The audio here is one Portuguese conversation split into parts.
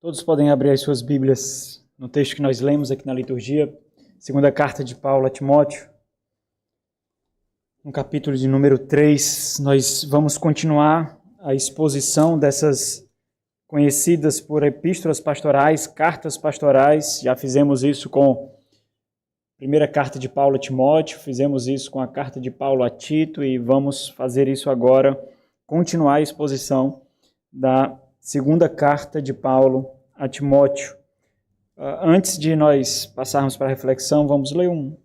Todos podem abrir as suas Bíblias no texto que nós lemos aqui na liturgia, segunda carta de Paulo a Timóteo. No capítulo de número 3, nós vamos continuar a exposição dessas conhecidas por epístolas pastorais, cartas pastorais. Já fizemos isso com a primeira carta de Paulo a Timóteo, fizemos isso com a carta de Paulo a Tito e vamos fazer isso agora, continuar a exposição da segunda carta de Paulo a Timóteo. Antes de nós passarmos para a reflexão, vamos ler um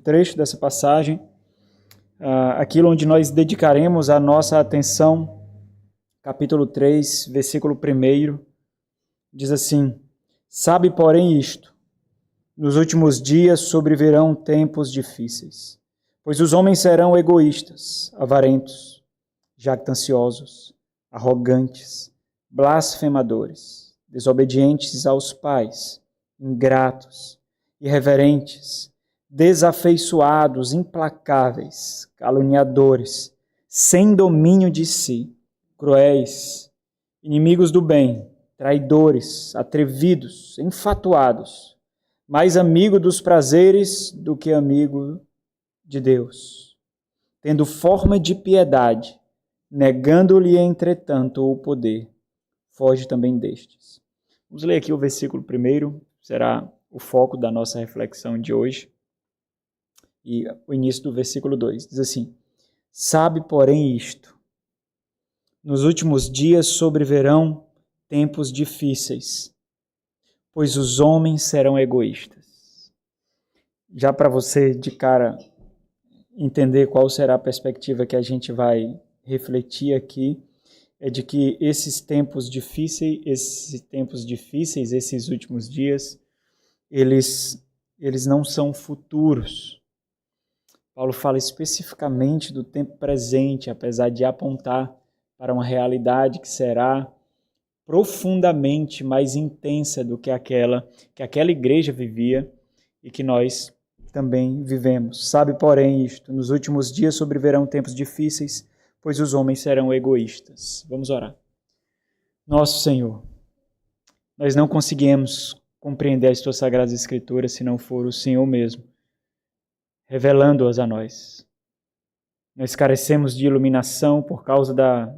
trecho dessa passagem, aquilo onde nós dedicaremos a nossa atenção, capítulo 3, versículo 1, diz assim: Sabe, porém, isto, nos últimos dias sobrevirão tempos difíceis, pois os homens serão egoístas, avarentos, jactanciosos, arrogantes, blasfemadores, desobedientes aos pais, ingratos, irreverentes, desafeiçoados, implacáveis, caluniadores, sem domínio de si, cruéis, inimigos do bem, traidores, atrevidos, enfatuados, mais amigo dos prazeres do que amigo de Deus, tendo forma de piedade, negando-lhe, entretanto, o poder. Foge também destes. Vamos ler aqui o versículo 1, será o foco da nossa reflexão de hoje. E o início do versículo 2 diz assim: Sabe, porém, isto, nos últimos dias sobrevirão tempos difíceis, pois os homens serão egoístas. Já para você, de cara, entender qual será a perspectiva que a gente vai refletir aqui, é de que esses tempos difíceis, esses últimos dias, eles não são futuros. Paulo fala especificamente do tempo presente, apesar de apontar para uma realidade que será profundamente mais intensa do que aquela igreja vivia e que nós também vivemos. Sabe, porém, isto, nos últimos dias sobrevirão tempos difíceis, pois os homens serão egoístas. Vamos orar. Nosso Senhor, nós não conseguimos compreender as Tuas Sagradas Escrituras se não for o Senhor mesmo, revelando-as a nós. Nós carecemos de iluminação por causa da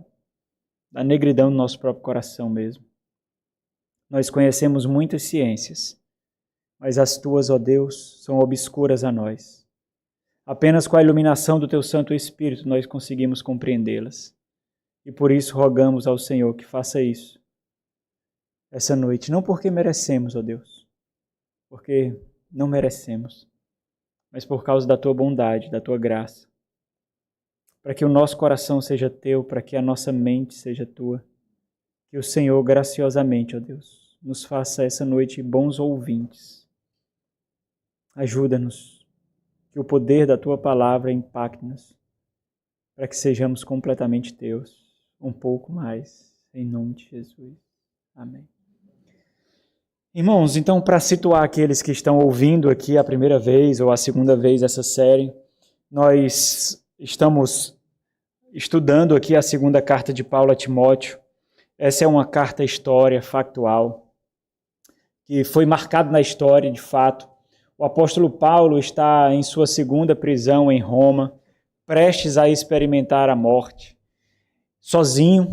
negridão do nosso próprio coração mesmo. Nós conhecemos muitas ciências, mas as Tuas, ó Deus, são obscuras a nós. Apenas com a iluminação do Teu Santo Espírito nós conseguimos compreendê-las. E por isso rogamos ao Senhor que faça isso essa noite. Não porque merecemos, ó Deus, porque não merecemos, mas por causa da Tua bondade, da Tua graça. Para que o nosso coração seja Teu, para que a nossa mente seja Tua. Que o Senhor graciosamente, ó Deus, nos faça essa noite bons ouvintes. Ajuda-nos. Que o poder da Tua palavra impacte-nos, para que sejamos completamente Teus, um pouco mais, em nome de Jesus. Amém. Irmãos, então, para situar aqueles que estão ouvindo aqui a primeira vez ou a segunda vez essa série, nós estamos estudando aqui a segunda carta de Paulo a Timóteo. Essa é uma carta história, factual, que foi marcada na história, de fato. O apóstolo Paulo está em sua segunda prisão em Roma, prestes a experimentar a morte. Sozinho,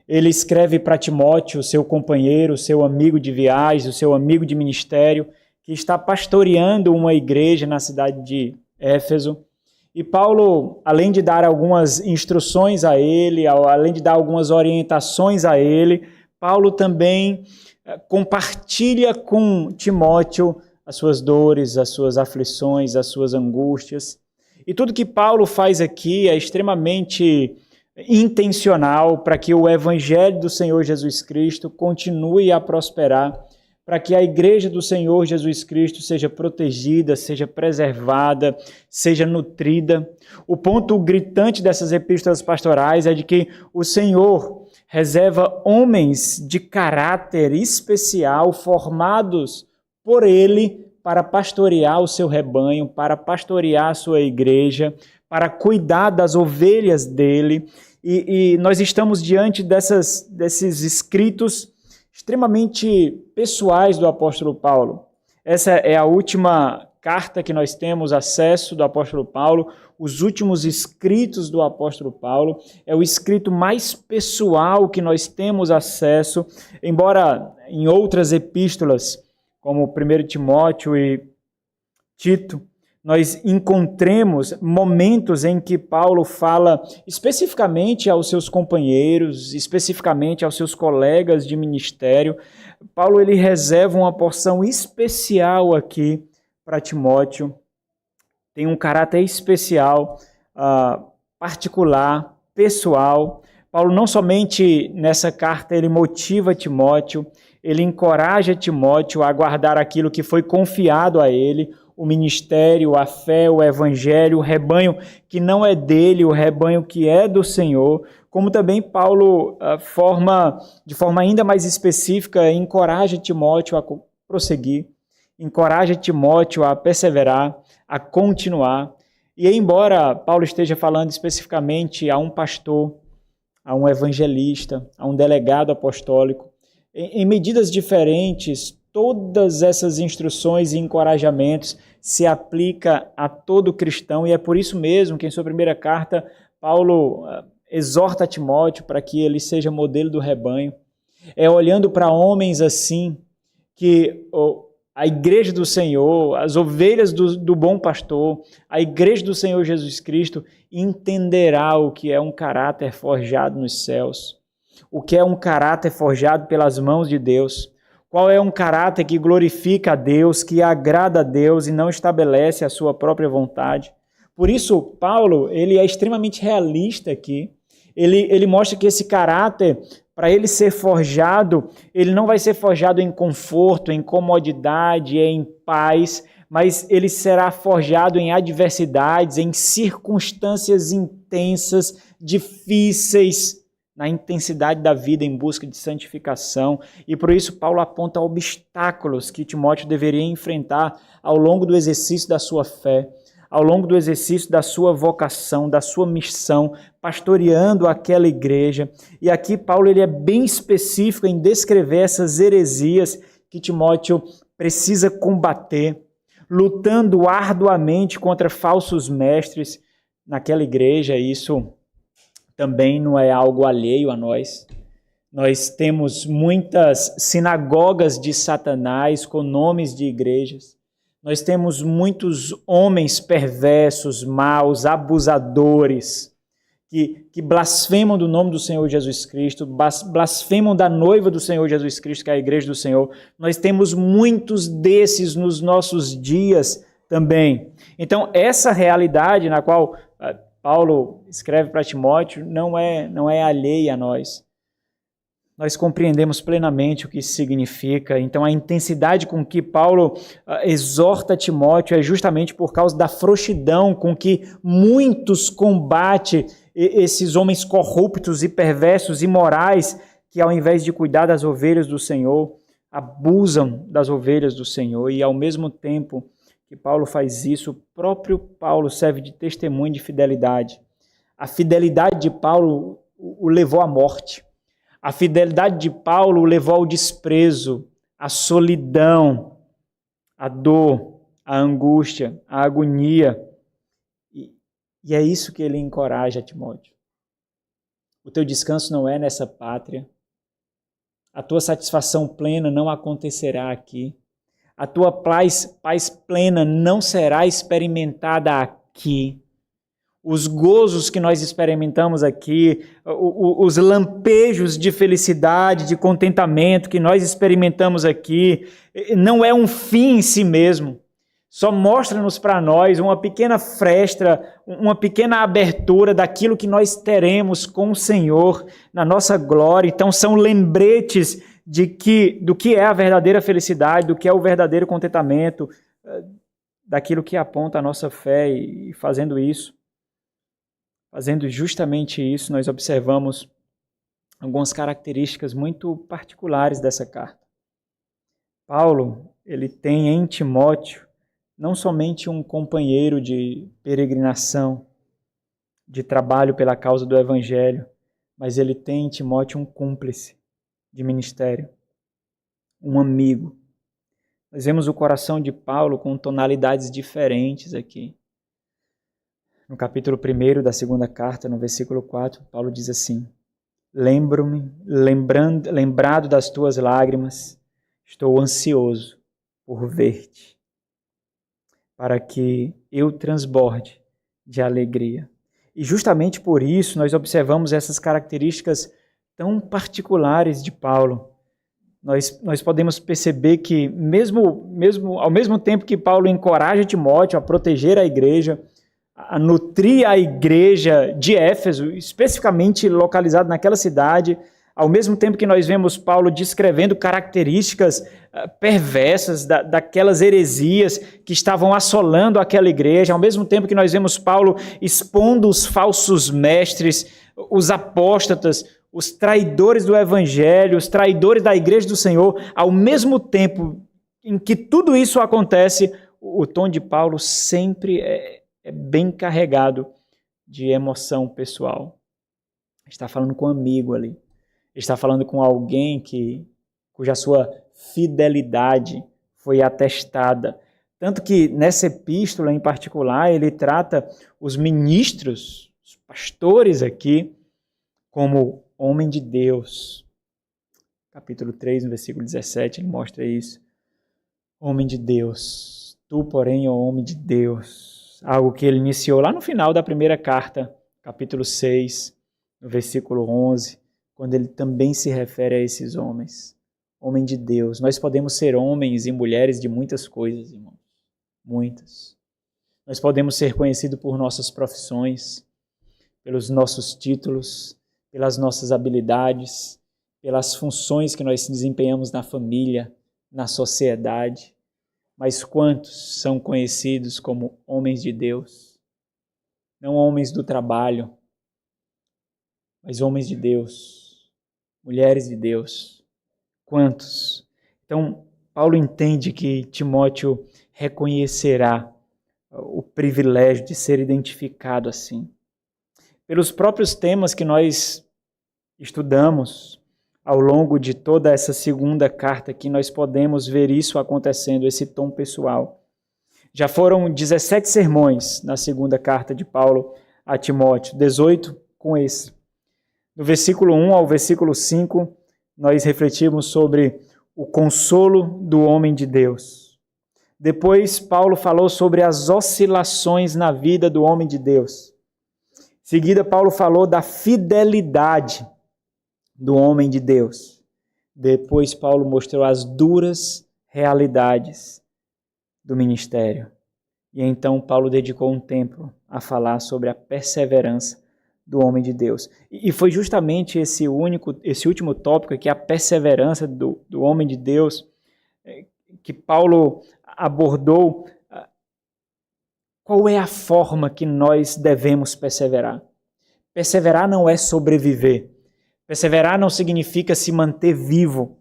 ele escreve para Timóteo, seu companheiro, seu amigo de viagem, o seu amigo de ministério, que está pastoreando uma igreja na cidade de Éfeso. E Paulo, além de dar algumas instruções a ele, além de dar algumas orientações a ele, Paulo também compartilha com Timóteo as suas dores, as suas aflições, as suas angústias. E tudo que Paulo faz aqui é extremamente intencional para que o Evangelho do Senhor Jesus Cristo continue a prosperar, para que a igreja do Senhor Jesus Cristo seja protegida, seja preservada, seja nutrida. O ponto gritante dessas epístolas pastorais é de que o Senhor reserva homens de caráter especial, formados por Ele, para pastorear o seu rebanho, para pastorear a sua igreja, para cuidar das ovelhas dele. E nós estamos diante desses escritos extremamente pessoais do apóstolo Paulo. Essa é a última carta que nós temos acesso do apóstolo Paulo, os últimos escritos do apóstolo Paulo, é o escrito mais pessoal que nós temos acesso, embora em outras epístolas, como 1 Timóteo e Tito, nós encontremos momentos em que Paulo fala especificamente aos seus companheiros, especificamente aos seus colegas de ministério. Paulo ele reserva uma porção especial aqui para Timóteo, tem um caráter especial, particular, pessoal. Paulo não somente nessa carta ele motiva Timóteo, ele encoraja Timóteo a guardar aquilo que foi confiado a ele, o ministério, a fé, o evangelho, o rebanho que não é dele, o rebanho que é do Senhor, como também Paulo, de forma ainda mais específica, encoraja Timóteo a prosseguir, encoraja Timóteo a perseverar, a continuar. E embora Paulo esteja falando especificamente a um pastor, a um evangelista, a um delegado apostólico, em medidas diferentes, todas essas instruções e encorajamentos se aplicam a todo cristão, e é por isso mesmo que em sua primeira carta, Paulo exorta Timóteo para que ele seja modelo do rebanho. É olhando para homens assim que a igreja do Senhor, as ovelhas do bom pastor, a igreja do Senhor Jesus Cristo entenderá o que é um caráter forjado nos céus, o que é um caráter forjado pelas mãos de Deus, qual é um caráter que glorifica a Deus, que agrada a Deus e não estabelece a sua própria vontade. Por isso, Paulo, ele é extremamente realista aqui. Ele mostra que esse caráter, para ele ser forjado, ele não vai ser forjado em conforto, em comodidade, em paz, mas ele será forjado em adversidades, em circunstâncias intensas, difíceis, na intensidade da vida em busca de santificação. E por isso Paulo aponta obstáculos que Timóteo deveria enfrentar ao longo do exercício da sua fé, ao longo do exercício da sua vocação, da sua missão, pastoreando aquela igreja. E aqui Paulo ele é bem específico em descrever essas heresias que Timóteo precisa combater, lutando arduamente contra falsos mestres naquela igreja. Isso também não é algo alheio a nós. Nós temos muitas sinagogas de Satanás com nomes de igrejas. Nós temos muitos homens perversos, maus, abusadores, que blasfemam do nome do Senhor Jesus Cristo, blasfemam da noiva do Senhor Jesus Cristo, que é a igreja do Senhor. Nós temos muitos desses nos nossos dias também. Então, essa realidade na qual Paulo escreve para Timóteo não é alheia a nós. Nós compreendemos plenamente o que isso significa. Então, a intensidade com que Paulo exorta Timóteo é justamente por causa da frouxidão com que muitos combatem esses homens corruptos e perversos, imorais, que ao invés de cuidar das ovelhas do Senhor, abusam das ovelhas do Senhor. E ao mesmo tempo que Paulo faz isso, o próprio Paulo serve de testemunho de fidelidade. A fidelidade de Paulo o levou à morte. A fidelidade de Paulo o levou ao desprezo, à solidão, à dor, à angústia, à agonia. E é isso que ele encoraja Timóteo. O teu descanso não é nessa pátria. A tua satisfação plena não acontecerá aqui. A tua paz plena não será experimentada aqui. Os gozos que nós experimentamos aqui, os lampejos de felicidade, de contentamento que nós experimentamos aqui, não é um fim em si mesmo. Só mostra-nos para nós uma pequena fresta, uma pequena abertura daquilo que nós teremos com o Senhor na nossa glória. Então são lembretes do que é a verdadeira felicidade, do que é o verdadeiro contentamento, daquilo que aponta a nossa fé. E fazendo justamente isso, nós observamos algumas características muito particulares dessa carta. Paulo, ele tem em Timóteo não somente um companheiro de peregrinação, de trabalho pela causa do Evangelho, mas ele tem em Timóteo um cúmplice de ministério. um amigo. Nós vemos o coração de Paulo com tonalidades diferentes aqui. No capítulo 1 da segunda carta, no versículo 4, Paulo diz assim: Lembro-me, lembrado das tuas lágrimas, estou ansioso por ver-te, para que eu transborde de alegria. E justamente por isso nós observamos essas características tão particulares de Paulo. Nós podemos perceber que ao mesmo tempo que Paulo encoraja Timóteo a proteger a igreja, a nutrir a igreja de Éfeso, especificamente localizada naquela cidade, ao mesmo tempo que nós vemos Paulo descrevendo características perversas daquelas heresias que estavam assolando aquela igreja, ao mesmo tempo que nós vemos Paulo expondo os falsos mestres, os apóstatas, os traidores do evangelho, os traidores da igreja do Senhor, ao mesmo tempo em que tudo isso acontece, o tom de Paulo sempre é bem carregado de emoção pessoal. Está falando com um amigo ali. Está falando com alguém cuja sua fidelidade foi atestada. Tanto que nessa epístola em particular, ele trata os ministros, os pastores aqui, como homem de Deus. Capítulo 3, no versículo 17, ele mostra isso. Homem de Deus. Tu, porém, ó homem de Deus. Algo que ele iniciou lá no final da primeira carta, capítulo 6, no versículo 11, quando ele também se refere a esses homens. Homem de Deus. Nós podemos ser homens e mulheres de muitas coisas, irmãos. Muitas. Nós podemos ser conhecidos por nossas profissões, pelos nossos títulos, pelas nossas habilidades, pelas funções que nós desempenhamos na família, na sociedade. Mas quantos são conhecidos como homens de Deus? Não homens do trabalho, mas homens de Deus, mulheres de Deus. Quantos? Então, Paulo entende que Timóteo reconhecerá o privilégio de ser identificado assim. Pelos próprios temas que nós estudamos ao longo de toda essa segunda carta aqui, nós podemos ver isso acontecendo, esse tom pessoal. Já foram 17 sermões na segunda carta de Paulo a Timóteo, 18 com esse. No versículo 1 ao versículo 5, nós refletimos sobre o consolo do homem de Deus. Depois, Paulo falou sobre as oscilações na vida do homem de Deus. Em seguida, Paulo falou da fidelidade do homem de Deus. Depois, Paulo mostrou as duras realidades do ministério. E então, Paulo dedicou um tempo a falar sobre a perseverança do homem de Deus. E foi justamente esse último tópico aqui, a perseverança do homem de Deus, que Paulo abordou. Qual é a forma que nós devemos perseverar? Perseverar não é sobreviver. Perseverar não significa se manter vivo.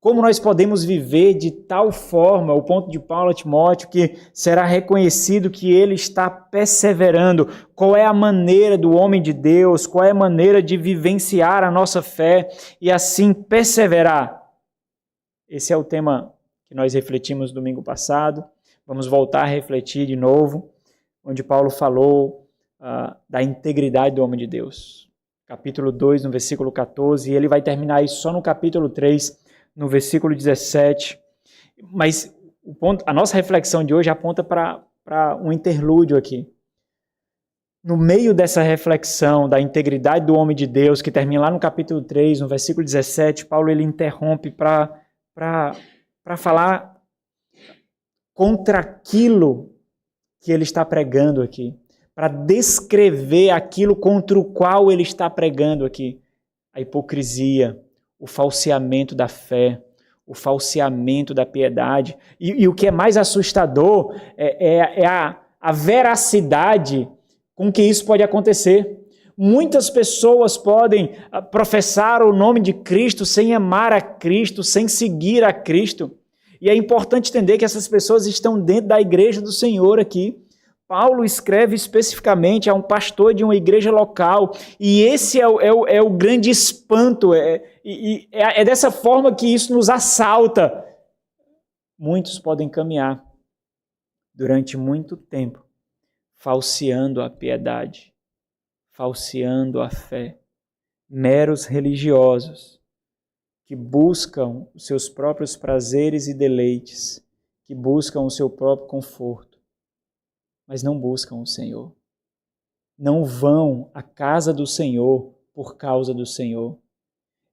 Como nós podemos viver de tal forma, o ponto de Paulo a Timóteo, que será reconhecido que ele está perseverando? Qual é a maneira do homem de Deus? Qual é a maneira de vivenciar a nossa fé e assim perseverar? Esse é o tema que nós refletimos domingo passado. Vamos voltar a refletir de novo, onde Paulo falou da integridade do homem de Deus. Capítulo 2, no versículo 14, e ele vai terminar isso só no capítulo 3, no versículo 17. Mas a nossa reflexão de hoje aponta para um interlúdio aqui. No meio dessa reflexão da integridade do homem de Deus, que termina lá no capítulo 3, no versículo 17, Paulo ele interrompe para falar contra aquilo que ele está pregando aqui, para descrever aquilo contra o qual ele está pregando aqui. A hipocrisia, o falseamento da fé, o falseamento da piedade. E o que é mais assustador é a veracidade com que isso pode acontecer. Muitas pessoas podem professar o nome de Cristo sem amar a Cristo, sem seguir a Cristo. E é importante entender que essas pessoas estão dentro da igreja do Senhor aqui. Paulo escreve especificamente a um pastor de uma igreja local, e esse é o grande espanto, é E é dessa forma que isso nos assalta. Muitos podem caminhar durante muito tempo, falseando a piedade, falseando a fé, meros religiosos que buscam os seus próprios prazeres e deleites, que buscam o seu próprio conforto, mas não buscam o Senhor. Não vão à casa do Senhor por causa do Senhor.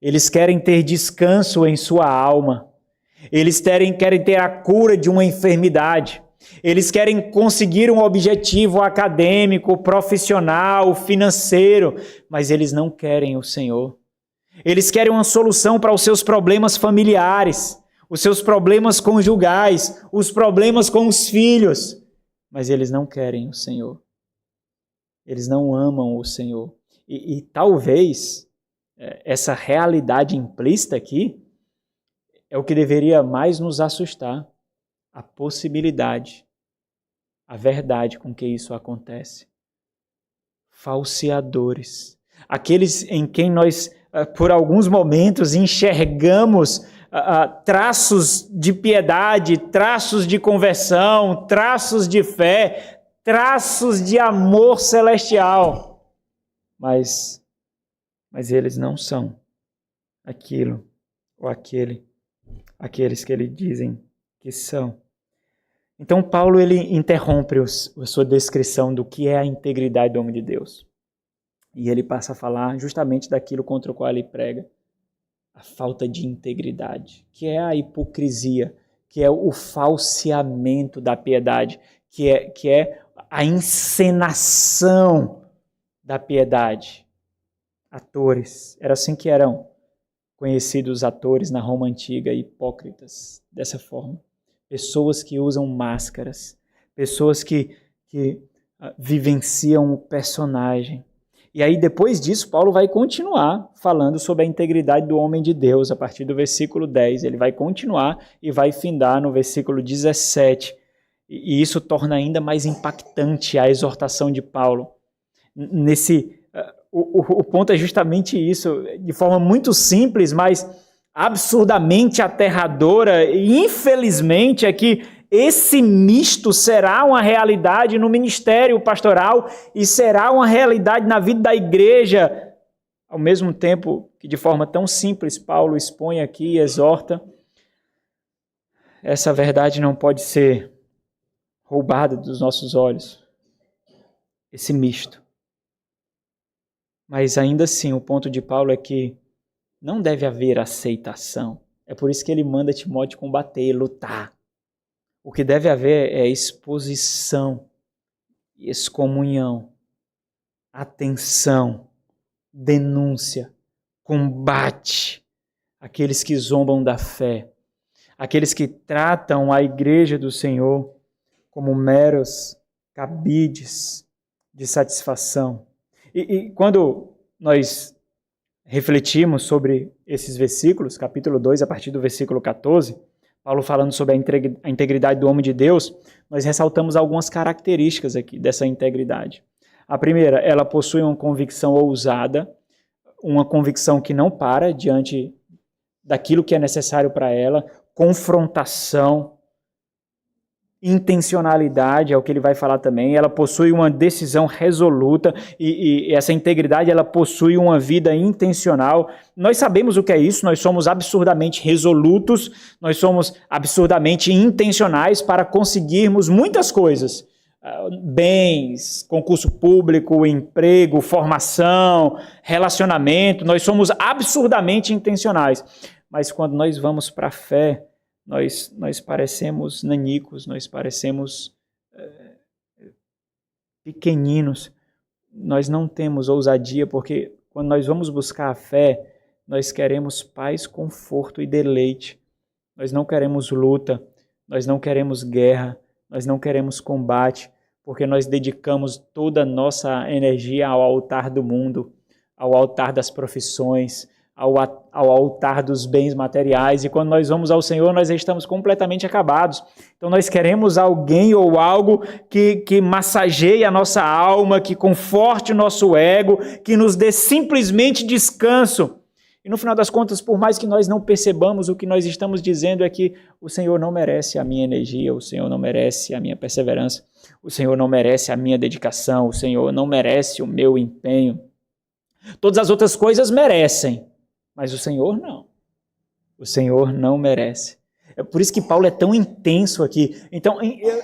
Eles querem ter descanso em sua alma. Eles querem ter a cura de uma enfermidade. Eles querem conseguir um objetivo acadêmico, profissional, financeiro, mas eles não querem o Senhor. Eles querem uma solução para os seus problemas familiares, os seus problemas conjugais, os problemas com os filhos, mas eles não querem o Senhor. Eles não amam o Senhor. E talvez essa realidade implícita aqui é o que deveria mais nos assustar. A possibilidade, a verdade com que isso acontece. Falseadores. Aqueles em quem nós, por alguns momentos, enxergamos traços de piedade, traços de conversão, traços de fé, traços de amor celestial. Mas eles não são aquilo ou aqueles que eles dizem que são. Então Paulo ele interrompe a sua descrição do que é a integridade do homem de Deus. E ele passa a falar justamente daquilo contra o qual ele prega. A falta de integridade, que é a hipocrisia, que é o falseamento da piedade, que é a encenação da piedade. Atores, era assim que eram conhecidos os atores na Roma Antiga, hipócritas, dessa forma. Pessoas que usam máscaras, pessoas que vivenciam o personagem. E aí, depois disso, Paulo vai continuar falando sobre a integridade do homem de Deus, a partir do versículo 10. Ele vai continuar e vai findar no versículo 17. E isso torna ainda mais impactante a exortação de Paulo. O ponto é justamente isso, de forma muito simples, mas absurdamente aterradora, e infelizmente é que esse misto será uma realidade no ministério pastoral e será uma realidade na vida da igreja, ao mesmo tempo que de forma tão simples Paulo expõe aqui e exorta. Essa verdade não pode ser roubada dos nossos olhos, esse misto. Mas ainda assim, o ponto de Paulo é que não deve haver aceitação. É por isso que ele manda Timóteo combater, lutar. O que deve haver é exposição, excomunhão, atenção, denúncia, combate. Aqueles que zombam da fé, aqueles que tratam a igreja do Senhor como meros cabides de satisfação. E quando nós refletimos sobre esses versículos, capítulo 2, a partir do versículo 14, Paulo falando sobre a integridade do homem de Deus, nós ressaltamos algumas características aqui dessa integridade. A primeira, ela possui uma convicção ousada, uma convicção que não para diante daquilo que é necessário para ela, confrontação, intencionalidade, é o que ele vai falar também. Ela possui uma decisão resoluta e essa integridade ela possui uma vida intencional. Nós sabemos o que é isso, nós somos absurdamente resolutos, nós somos absurdamente intencionais para conseguirmos muitas coisas. Bens, concurso público, emprego, formação, relacionamento, nós somos absurdamente intencionais. Mas quando nós vamos para a fé, nós parecemos nanicos, nós parecemos pequeninos, nós não temos ousadia, porque quando nós vamos buscar a fé, nós queremos paz, conforto e deleite. Nós não queremos luta, nós não queremos guerra, nós não queremos combate, porque nós dedicamos toda a nossa energia ao altar do mundo, ao altar das profissões, ao altar dos bens materiais, e quando nós vamos ao Senhor, nós estamos completamente acabados. Então nós queremos alguém ou algo que massageie a nossa alma, que conforte o nosso ego, que nos dê simplesmente descanso. E no final das contas, por mais que nós não percebamos, o que nós estamos dizendo é que o Senhor não merece a minha energia, o Senhor não merece a minha perseverança, o Senhor não merece a minha dedicação, o Senhor não merece o meu empenho. Todas as outras coisas merecem, mas o Senhor não. O Senhor não merece. É por isso que Paulo é tão intenso aqui. Então,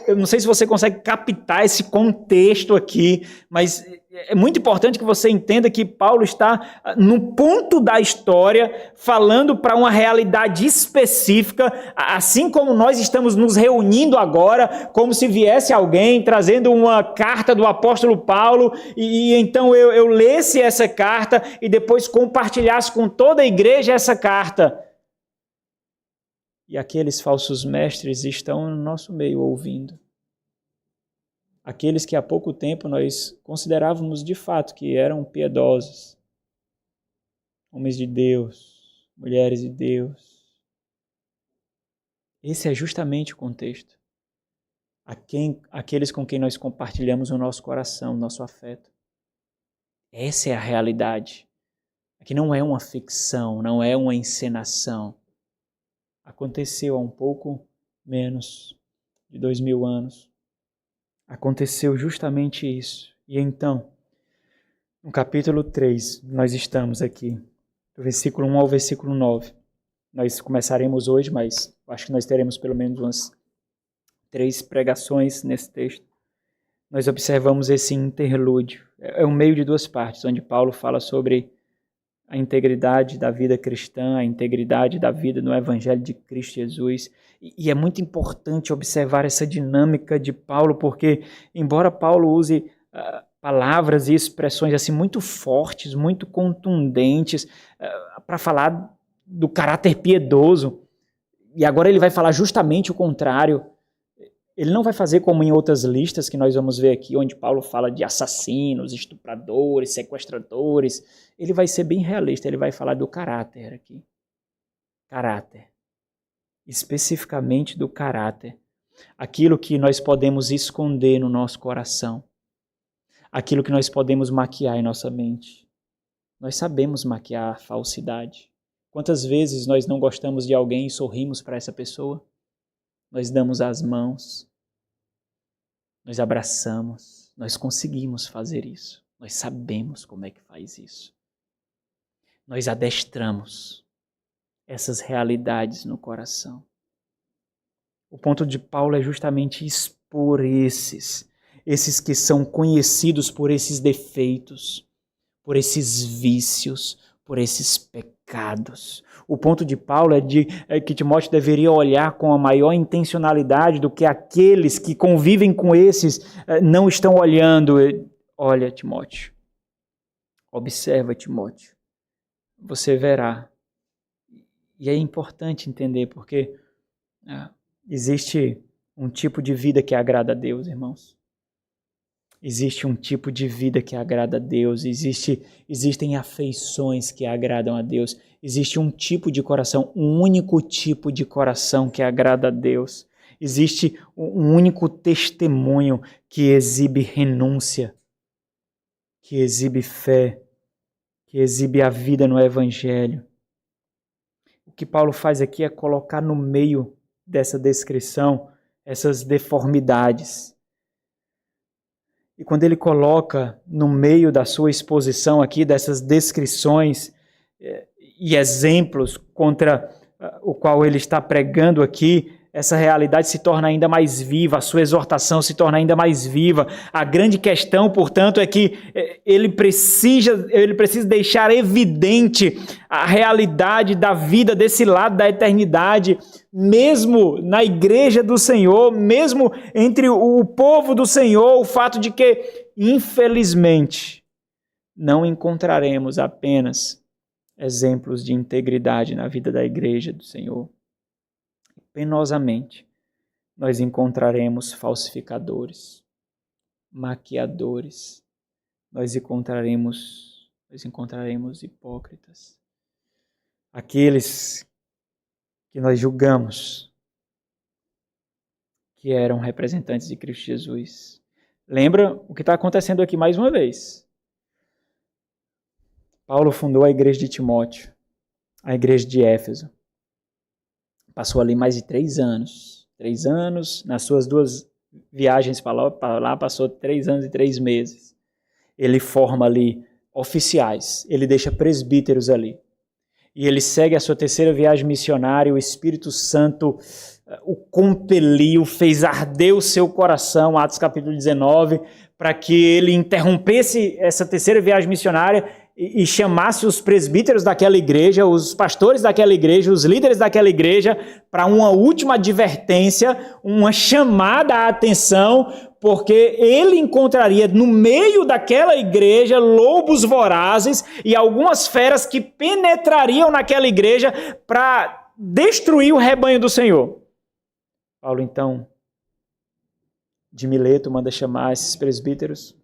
eu não sei se você consegue captar esse contexto aqui, mas é muito importante que você entenda que Paulo está no ponto da história, falando para uma realidade específica, assim como nós estamos nos reunindo agora, como se viesse alguém trazendo uma carta do apóstolo Paulo, e então eu lesse essa carta e depois compartilhasse com toda a igreja essa carta. E aqueles falsos mestres estão no nosso meio ouvindo. Aqueles que há pouco tempo nós considerávamos de fato que eram piedosos, homens de Deus, mulheres de Deus. Esse é justamente o contexto. Aqueles com quem nós compartilhamos o nosso coração, o nosso afeto. Essa é a realidade. Aqui não é uma ficção, não é uma encenação. Aconteceu há um pouco menos de 2000 anos. Aconteceu justamente isso. E então, no capítulo 3, nós estamos aqui, do versículo 1 ao versículo 9. Nós começaremos hoje, mas acho que nós teremos pelo menos umas 3 pregações nesse texto. Nós observamos esse interlúdio. É um meio de 2 partes, onde Paulo fala sobre a integridade da vida cristã, a integridade da vida no Evangelho de Cristo Jesus. E é muito importante observar essa dinâmica de Paulo, porque embora Paulo use palavras e expressões assim muito fortes, muito contundentes, para falar do caráter piedoso, e agora ele vai falar justamente o contrário. Ele não vai fazer como em outras listas que nós vamos ver aqui, onde Paulo fala de assassinos, estupradores, sequestradores. Ele vai ser bem realista, ele vai falar do caráter aqui. Caráter. Especificamente do caráter. Aquilo que nós podemos esconder no nosso coração. Aquilo que nós podemos maquiar em nossa mente. Nós sabemos maquiar a falsidade. Quantas vezes nós não gostamos de alguém e sorrimos para essa pessoa? Nós damos as mãos, nós abraçamos, nós conseguimos fazer isso. Nós sabemos como é que faz isso. Nós adestramos essas realidades no coração. O ponto de Paulo é justamente expor esses que são conhecidos por esses defeitos, por esses vícios, por esses pecados. O ponto de Paulo é que Timóteo deveria olhar com a maior intencionalidade do que aqueles que convivem com esses não estão olhando. Olha, Timóteo, observa, Timóteo, você verá. E é importante entender, porque existe um tipo de vida que agrada a Deus, irmãos. Existe um tipo de vida que agrada a Deus, existem afeições que agradam a Deus, existe um tipo de coração, um único tipo de coração que agrada a Deus. Existe um único testemunho que exibe renúncia, que exibe fé, que exibe a vida no Evangelho. O que Paulo faz aqui é colocar no meio dessa descrição essas deformidades. E quando ele coloca no meio da sua exposição aqui, dessas descrições e exemplos contra o qual ele está pregando aqui, essa realidade se torna ainda mais viva, a sua exortação se torna ainda mais viva. A grande questão, portanto, é que ele precisa deixar evidente a realidade da vida desse lado da eternidade, mesmo na igreja do Senhor, mesmo entre o povo do Senhor, o fato de que, infelizmente, não encontraremos apenas exemplos de integridade na vida da igreja do Senhor. Penosamente, nós encontraremos falsificadores, maquiadores, nós encontraremos hipócritas, aqueles que nós julgamos que eram representantes de Cristo Jesus. Lembra o que está acontecendo aqui mais uma vez. Paulo fundou a igreja de Timóteo. a igreja de Éfeso. Passou ali mais de 3 anos. 3 anos, nas suas 2 viagens para lá, passou 3 anos e 3 meses. Ele forma ali oficiais, ele deixa presbíteros ali. E ele segue a sua 3ª viagem missionária, o Espírito Santo o compeliu, fez arder o seu coração, Atos capítulo 19, para que ele interrompesse essa 3ª viagem missionária e chamasse os presbíteros daquela igreja, os pastores daquela igreja, os líderes daquela igreja, para uma última advertência, uma chamada à atenção, porque ele encontraria no meio daquela igreja lobos vorazes e algumas feras que penetrariam naquela igreja para destruir o rebanho do Senhor. Paulo, então, de Mileto, manda chamar esses presbíteros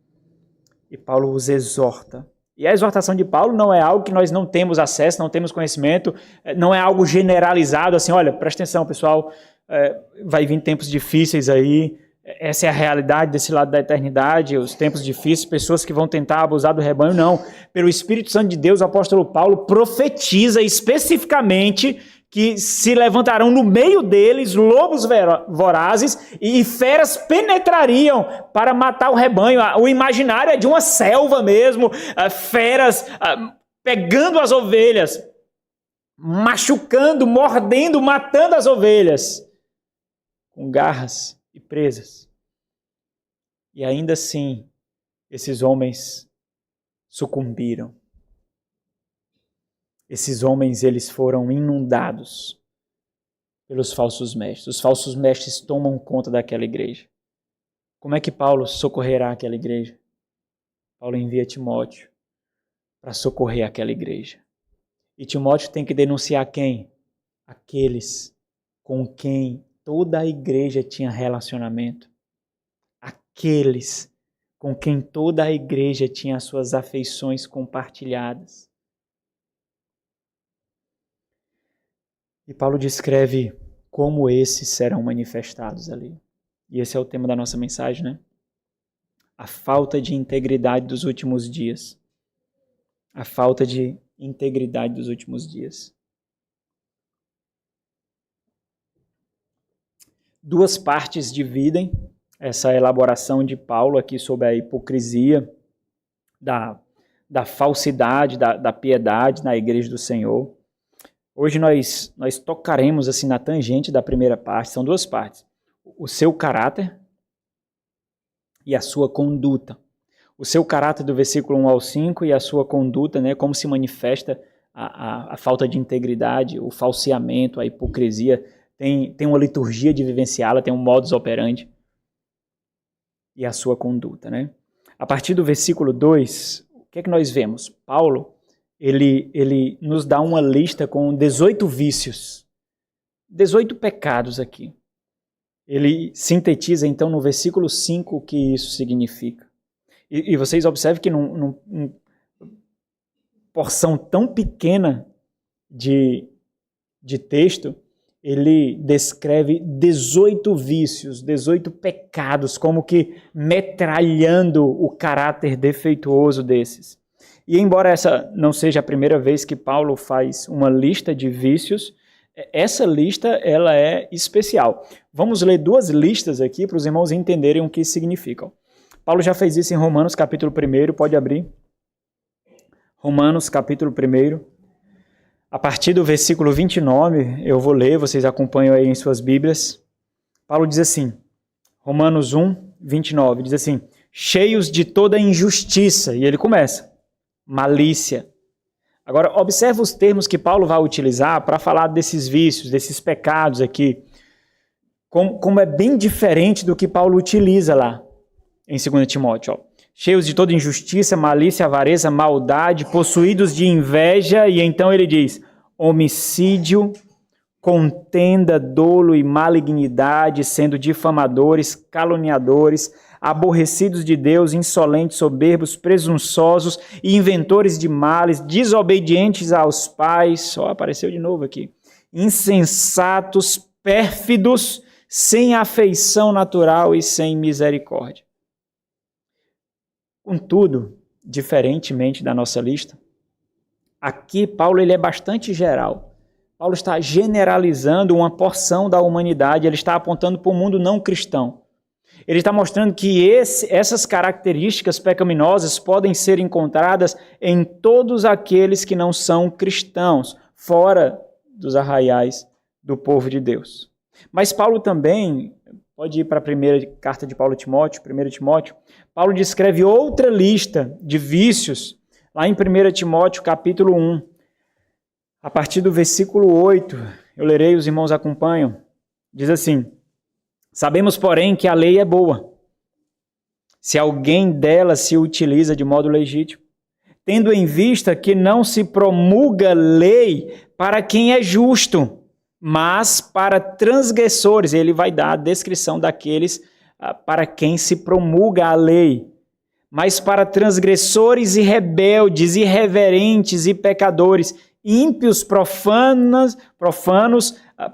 e Paulo os exorta. E a exortação de Paulo não é algo que nós não temos acesso, não temos conhecimento, não é algo generalizado, assim, olha, presta atenção, pessoal, vai vir tempos difíceis aí, essa é a realidade desse lado da eternidade, os tempos difíceis, pessoas que vão tentar abusar do rebanho, não. Pelo Espírito Santo de Deus, o apóstolo Paulo profetiza especificamente que se levantarão no meio deles lobos vorazes e feras penetrariam para matar o rebanho. O imaginário é de uma selva mesmo, feras pegando as ovelhas, machucando, mordendo, matando as ovelhas, com garras e presas. E ainda assim, esses homens sucumbiram. Esses homens, eles foram inundados pelos falsos mestres. Os falsos mestres tomam conta daquela igreja. Como é que Paulo socorrerá aquela igreja? Paulo envia Timóteo para socorrer aquela igreja. E Timóteo tem que denunciar quem? Aqueles com quem toda a igreja tinha relacionamento. Aqueles com quem toda a igreja tinha as suas afeições compartilhadas. E Paulo descreve como esses serão manifestados ali. E esse é o tema da nossa mensagem, né? A falta de integridade dos últimos dias. A falta de integridade dos últimos dias. 2 partes dividem essa elaboração de Paulo aqui sobre a hipocrisia, da falsidade, da piedade na igreja do Senhor. Hoje nós tocaremos assim na tangente da primeira parte, são 2 partes. O seu caráter e a sua conduta. O seu caráter do versículo 1 ao 5 e a sua conduta, né, como se manifesta a falta de integridade, o falseamento, a hipocrisia. Tem uma liturgia de vivenciá-la, tem um modus operandi. E a sua conduta, né? A partir do versículo 2, o que é que nós vemos? Paulo, ele nos dá uma lista com 18 vícios, 18 pecados aqui. Ele sintetiza, então, no versículo 5 o que isso significa. E vocês observem que numa porção tão pequena de texto, ele descreve 18 vícios, 18 pecados, como que metralhando o caráter defeituoso desses. E embora essa não seja a primeira vez que Paulo faz uma lista de vícios, essa lista ela é especial. Vamos ler 2 listas aqui para os irmãos entenderem o que significam. Paulo já fez isso em Romanos capítulo 1, pode abrir. Romanos capítulo 1. A partir do versículo 29, eu vou ler, vocês acompanham aí em suas Bíblias. Paulo diz assim, Romanos 1, 29, diz assim, cheios de toda injustiça, e ele começa, malícia. Agora, observe os termos que Paulo vai utilizar para falar desses vícios, desses pecados aqui, como é bem diferente do que Paulo utiliza lá em 2 Timóteo. Ó. Cheios de toda injustiça, malícia, avareza, maldade, possuídos de inveja, e então ele diz, homicídio, contenda, dolo e malignidade, sendo difamadores, caluniadores, aborrecidos de Deus, insolentes, soberbos, presunçosos e inventores de males, desobedientes aos pais, só apareceu de novo aqui, insensatos, pérfidos, sem afeição natural e sem misericórdia. Contudo, diferentemente da nossa lista, Aqui, Paulo ele é bastante geral. Paulo está generalizando uma porção da humanidade, ele está apontando para o mundo não cristão. Ele está mostrando que essas características pecaminosas podem ser encontradas em todos aqueles que não são cristãos, fora dos arraiais do povo de Deus. Mas Paulo também, pode ir para a primeira carta de Paulo a Timóteo, 1 Timóteo, Paulo descreve outra lista de vícios, lá em 1 Timóteo capítulo 1, a partir do versículo 8, eu lerei, os irmãos acompanham, diz assim: sabemos, porém, que a lei é boa, se alguém dela se utiliza de modo legítimo, tendo em vista que não se promulga lei para quem é justo, mas para transgressores. Ele vai dar a descrição daqueles para quem se promulga a lei, mas para transgressores e rebeldes, irreverentes e pecadores, ímpios, profanos,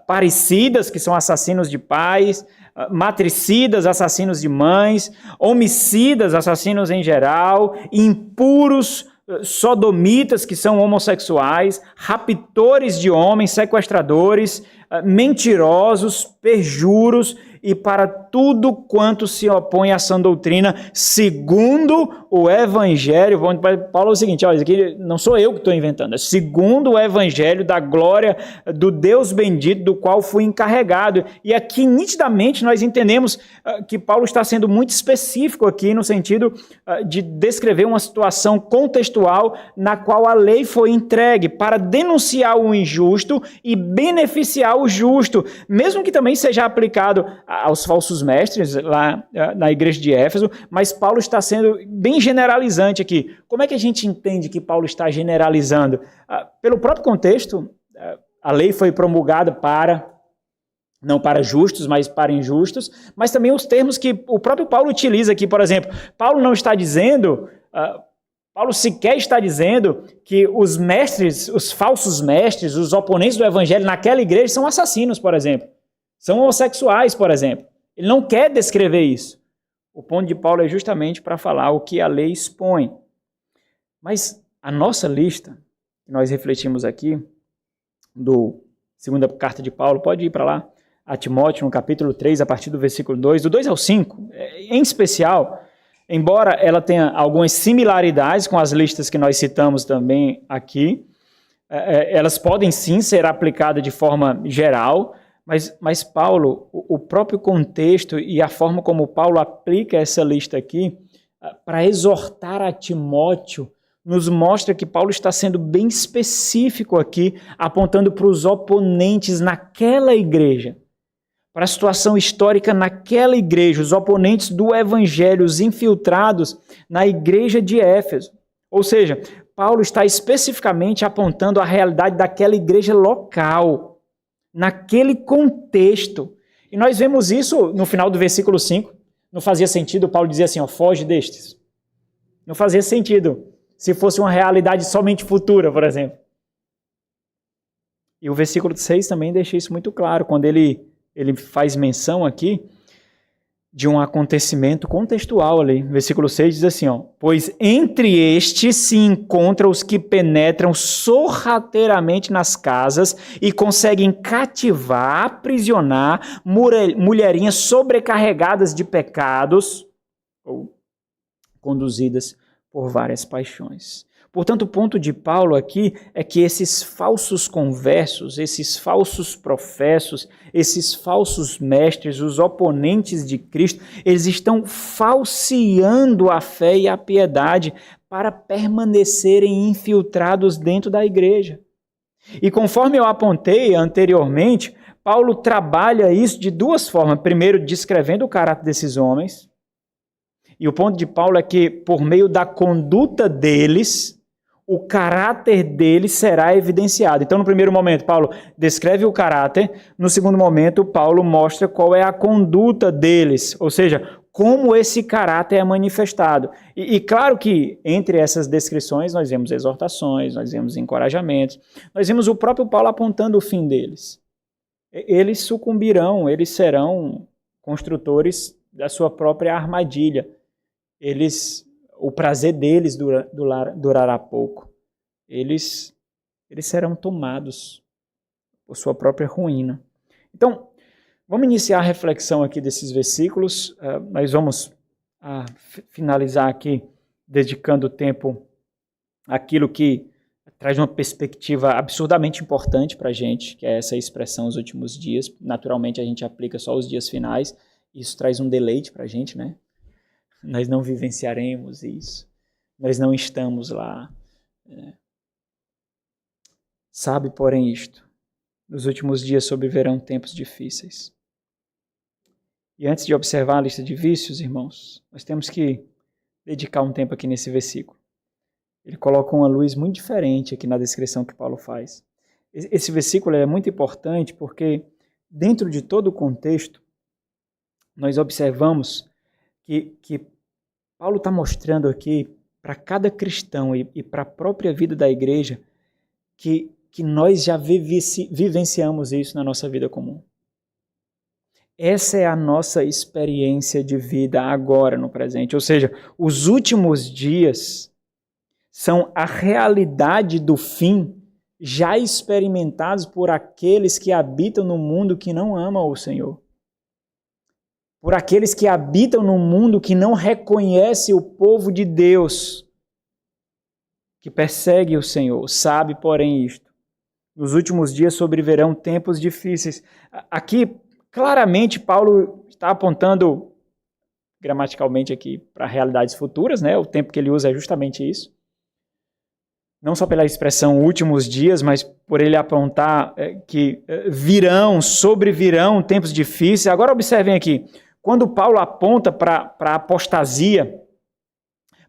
parricidas, que são assassinos de pais, matricidas, assassinos de mães, homicidas, assassinos em geral, impuros, sodomitas, que são homossexuais, raptores de homens, sequestradores, mentirosos, perjuros, e para tudo quanto se opõe à sã doutrina, segundo o Evangelho. Paulo é o seguinte, olha, isso aqui não sou eu que estou inventando, é segundo o Evangelho da glória do Deus bendito, do qual fui encarregado. E aqui, nitidamente, nós entendemos que Paulo está sendo muito específico aqui, no sentido de descrever uma situação contextual na qual a lei foi entregue para denunciar o injusto e beneficiar o justo, mesmo que também seja aplicado aos falsos mestres lá na igreja de Éfeso, mas Paulo está sendo bem generalizante aqui. Como é que a gente entende que Paulo está generalizando? Pelo próprio contexto, a lei foi promulgada não para justos, mas para injustos, mas também os termos que o próprio Paulo utiliza aqui, por exemplo, Paulo não está dizendo, Paulo sequer está dizendo que os mestres, os falsos mestres, os oponentes do evangelho naquela igreja são assassinos, por exemplo. São homossexuais, por exemplo. Ele não quer descrever isso. O ponto de Paulo é justamente para falar o que a lei expõe. Mas a nossa lista, que nós refletimos aqui, do segunda carta de Paulo, pode ir para lá, a Timóteo, no capítulo 3, a partir do versículo 2, do 2 ao 5, em especial, embora ela tenha algumas similaridades com as listas que nós citamos também aqui, elas podem sim ser aplicadas de forma geral, mas Paulo, o próprio contexto e a forma como Paulo aplica essa lista aqui, para exortar a Timóteo, nos mostra que Paulo está sendo bem específico aqui, apontando para os oponentes naquela igreja, para a situação histórica naquela igreja, os oponentes do evangelho, os infiltrados na igreja de Éfeso. Ou seja, Paulo está especificamente apontando a realidade daquela igreja local, naquele contexto. E nós vemos isso no final do versículo 5. Não fazia sentido Paulo dizer assim, foge destes. Não fazia sentido se fosse uma realidade somente futura, por exemplo. E o versículo 6 também deixa isso muito claro, quando ele faz menção aqui de um acontecimento contextual ali. Versículo 6 diz assim, pois entre estes se encontram os que penetram sorrateiramente nas casas e conseguem cativar, aprisionar mulherinhas sobrecarregadas de pecados ou conduzidas por várias paixões. Portanto, o ponto de Paulo aqui é que esses falsos conversos, esses falsos professos, esses falsos mestres, os oponentes de Cristo, eles estão falseando a fé e a piedade para permanecerem infiltrados dentro da igreja. E conforme eu apontei anteriormente, Paulo trabalha isso de duas formas. Primeiro, descrevendo o caráter desses homens. E o ponto de Paulo é que, por meio da conduta deles, o caráter deles será evidenciado. Então, no primeiro momento, Paulo descreve o caráter. No segundo momento, Paulo mostra qual é a conduta deles, ou seja, como esse caráter é manifestado. E claro que, entre essas descrições, nós vemos exortações, nós vemos encorajamentos, nós vemos o próprio Paulo apontando o fim deles. Eles sucumbirão, eles serão construtores da sua própria armadilha. O prazer deles durará pouco. Eles eles serão tomados por sua própria ruína. Então, vamos iniciar a reflexão aqui desses versículos. Nós vamos finalizar aqui dedicando o tempo àquilo que traz uma perspectiva absurdamente importante para a gente, que é essa expressão os últimos dias. Naturalmente, a gente aplica só os dias finais. Isso traz um deleite para a gente, né? Nós não vivenciaremos isso. Nós não estamos lá. Sabe, porém, isto. Nos últimos dias sobrevirão tempos difíceis. E antes de observar a lista de vícios, irmãos, nós temos que dedicar um tempo aqui nesse versículo. Ele coloca uma luz muito diferente aqui na descrição que Paulo faz. Esse versículo é muito importante porque, dentro de todo o contexto, nós observamos que Paulo está mostrando aqui para cada cristão e para a própria vida da igreja que nós já vivenciamos isso na nossa vida comum. Essa é a nossa experiência de vida agora, no presente. Ou seja, os últimos dias são a realidade do fim já experimentados por aqueles que habitam no mundo que não ama o Senhor. Por aqueles que habitam no mundo que não reconhece o povo de Deus, que persegue o Senhor. Sabe, porém, isto. Nos últimos dias sobrevirão tempos difíceis. Aqui, claramente, Paulo está apontando gramaticalmente aqui para realidades futuras, né? O tempo que ele usa é justamente isso. Não só pela expressão últimos dias, mas por ele apontar que sobrevirão tempos difíceis. Agora observem aqui, quando Paulo aponta para a apostasia,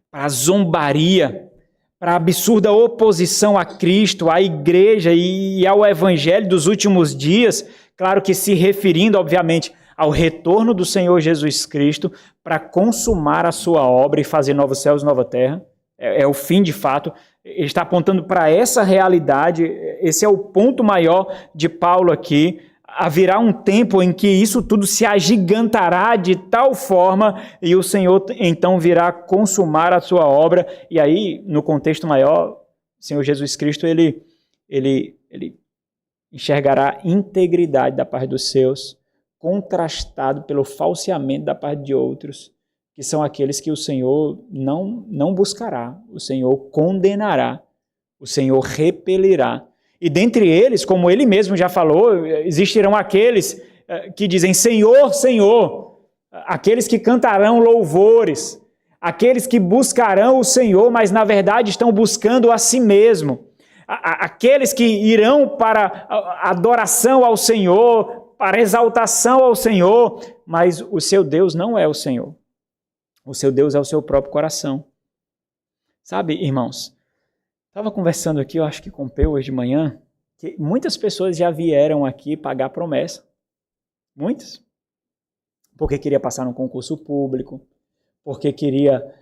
para a zombaria, para a absurda oposição a Cristo, à igreja e ao evangelho dos últimos dias, claro que se referindo, obviamente, ao retorno do Senhor Jesus Cristo para consumar a sua obra e fazer novos céus e nova terra, é o fim de fato. Ele está apontando para essa realidade, esse é o ponto maior de Paulo aqui. Haverá um tempo em que isso tudo se agigantará de tal forma e o Senhor então virá consumar a sua obra. E aí, no contexto maior, o Senhor Jesus Cristo, ele enxergará a integridade da parte dos seus, contrastado pelo falseamento da parte de outros, que são aqueles que o Senhor não buscará, o Senhor condenará, o Senhor repelirá. E dentre eles, como ele mesmo já falou, existirão aqueles que dizem Senhor, Senhor, aqueles que cantarão louvores, aqueles que buscarão o Senhor, mas na verdade estão buscando a si mesmo, aqueles que irão para a adoração ao Senhor, para a exaltação ao Senhor, mas o seu Deus não é o Senhor. O seu Deus é o seu próprio coração. Sabe, irmãos, estava conversando aqui, eu acho que com o Peu hoje de manhã, que muitas pessoas já vieram aqui pagar promessa. Muitas. Porque queria passar num concurso público, porque queria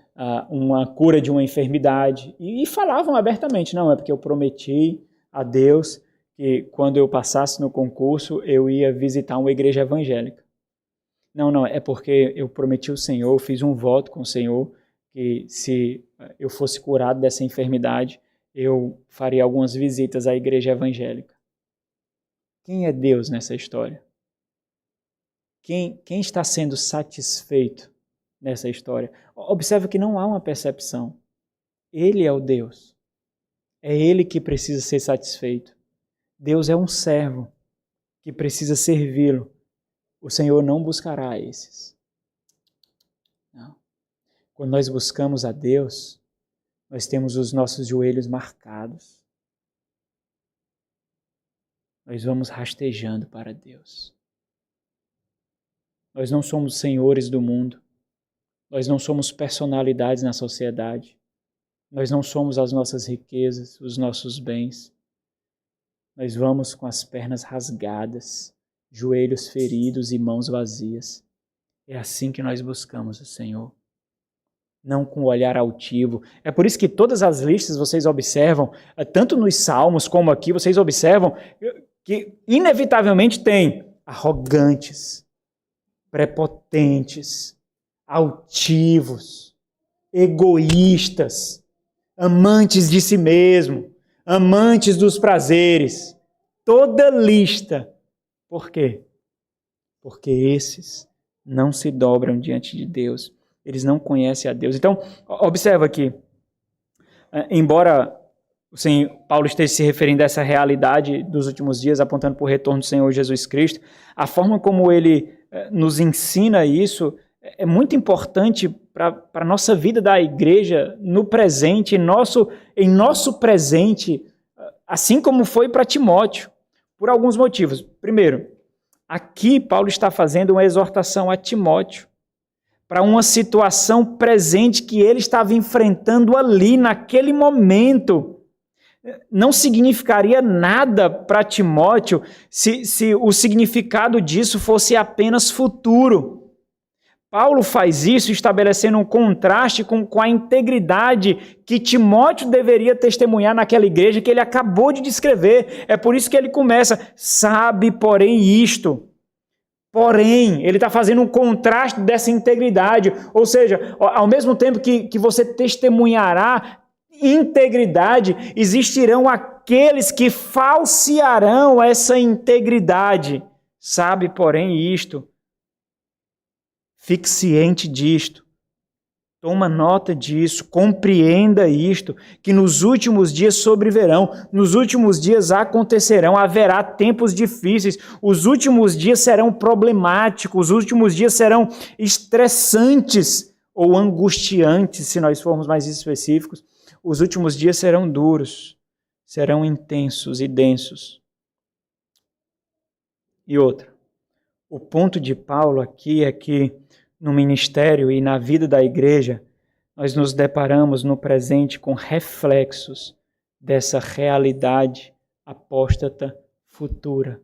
uma cura de uma enfermidade. E falavam abertamente, não, é porque eu prometi a Deus que quando eu passasse no concurso, eu ia visitar uma igreja evangélica. Não, é porque eu prometi ao Senhor, eu fiz um voto com o Senhor, que se eu fosse curado dessa enfermidade, eu faria algumas visitas à igreja evangélica. Quem é Deus nessa história? Quem está sendo satisfeito nessa história? Observe que não há uma percepção. Ele é o Deus. É Ele que precisa ser satisfeito. Deus é um servo que precisa servi-lo. O Senhor não buscará esses. Não. Quando nós buscamos a Deus, nós temos os nossos joelhos marcados. Nós vamos rastejando para Deus. Nós não somos senhores do mundo. Nós não somos personalidades na sociedade. Nós não somos as nossas riquezas, os nossos bens. Nós vamos com as pernas rasgadas, joelhos feridos e mãos vazias. É assim que nós buscamos o Senhor. Não com o olhar altivo. É por isso que todas as listas vocês observam, tanto nos Salmos como aqui, vocês observam que inevitavelmente tem arrogantes, prepotentes, altivos, egoístas, amantes de si mesmo, amantes dos prazeres, toda lista. Por quê? Porque esses não se dobram diante de Deus. Eles não conhecem a Deus. Então, observa aqui. Embora Paulo esteja se referindo a essa realidade dos últimos dias, apontando para o retorno do Senhor Jesus Cristo, a forma como ele nos ensina isso é muito importante para a nossa vida da igreja no presente, em nosso presente, assim como foi para Timóteo, por alguns motivos. Primeiro, aqui Paulo está fazendo uma exortação a Timóteo para uma situação presente que ele estava enfrentando ali, naquele momento. Não significaria nada para Timóteo se o significado disso fosse apenas futuro. Paulo faz isso estabelecendo um contraste com a integridade que Timóteo deveria testemunhar naquela igreja que ele acabou de descrever. É por isso que ele começa, sabe, porém, isto. Porém, ele está fazendo um contraste dessa integridade. Ou seja, ao mesmo tempo que você testemunhará integridade, existirão aqueles que falsearão essa integridade. Sabe, porém, isto. Fique ciente disto, toma nota disso, compreenda isto, que nos últimos dias sobrevirão, nos últimos dias acontecerão, haverá tempos difíceis, os últimos dias serão problemáticos, os últimos dias serão estressantes ou angustiantes, se nós formos mais específicos, os últimos dias serão duros, serão intensos e densos. E outra, o ponto de Paulo aqui é que no ministério e na vida da igreja, nós nos deparamos no presente com reflexos dessa realidade apóstata futura.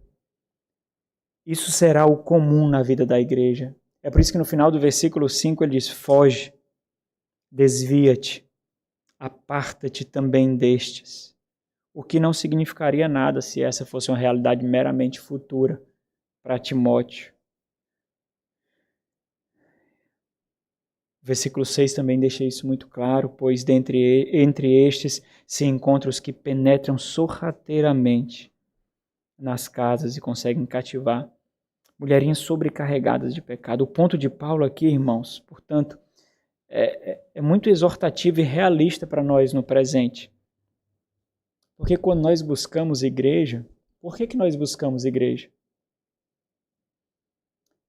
Isso será o comum na vida da igreja. É por isso que no final do versículo 5 ele diz, foge, desvia-te, aparta-te também destes. O que não significaria nada se essa fosse uma realidade meramente futura para Timóteo. Versículo 6 também deixa isso muito claro, pois entre estes se encontram os que penetram sorrateiramente nas casas e conseguem cativar mulherinhas sobrecarregadas de pecado. O ponto de Paulo aqui, irmãos, portanto, é muito exortativo e realista para nós no presente. Porque quando nós buscamos igreja, por que nós buscamos igreja?